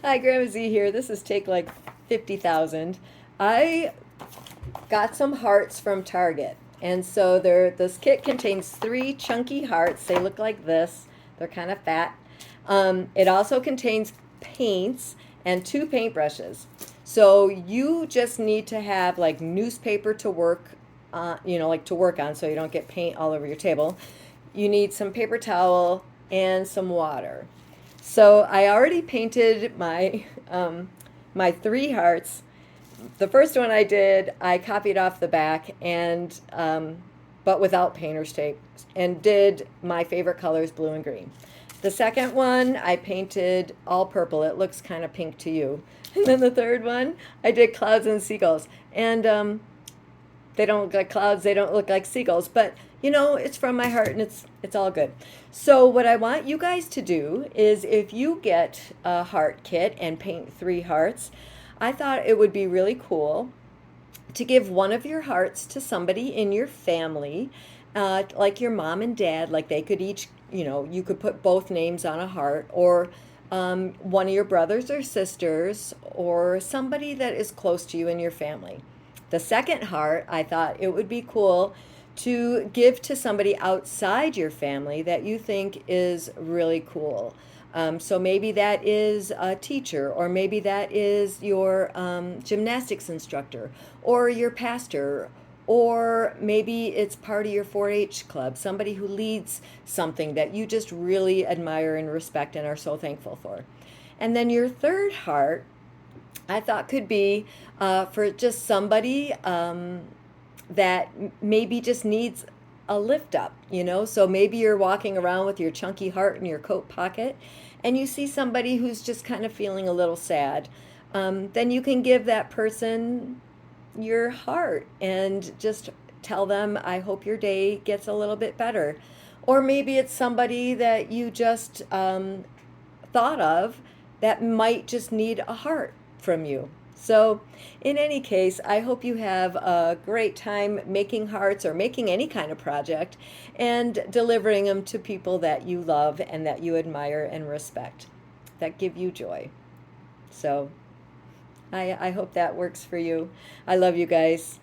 Hi, Grandma Z here. This is Take Like 50,000. I got some hearts from Target. And so this kit contains three chunky hearts. They look like this. They're kind of fat. It also contains paints and two paintbrushes. So you just need to have like newspaper to work, like to work on so you don't get paint all over your table. You need some paper towel and some water. So I already painted my three hearts. The first one I did, I copied off the back and but without painter's tape, and did my favorite colors, blue and green. The second one I painted all purple. It looks kind of pink to you. And then the third one I did clouds and seagulls. And they don't look like clouds, they don't look like seagulls, but it's from my heart and it's all good. So what I want you guys to do is, if you get a heart kit and paint three hearts, I thought it would be really cool to give one of your hearts to somebody in your family, like your mom and dad. Like they could each, you could put both names on a heart, or one of your brothers or sisters, or somebody that is close to you in your family. The second heart, I thought it would be cool to give to somebody outside your family that you think is really cool. So maybe that is a teacher, or maybe that is your gymnastics instructor, or your pastor, or maybe it's part of your 4 H club, somebody who leads something that you just really admire and respect and are so thankful for. And then your third heart, I thought could be for just somebody that maybe just needs a lift up, So maybe you're walking around with your chunky heart in your coat pocket and you see somebody who's just kind of feeling a little sad. Then you can give that person your heart and just tell them, I hope your day gets a little bit better. Or maybe it's somebody that you just thought of that might just need a heart from you. So, in any case, I hope you have a great time making hearts or making any kind of project and delivering them to people that you love and that you admire and respect, that give you joy. So, I hope that works for you. I love you guys.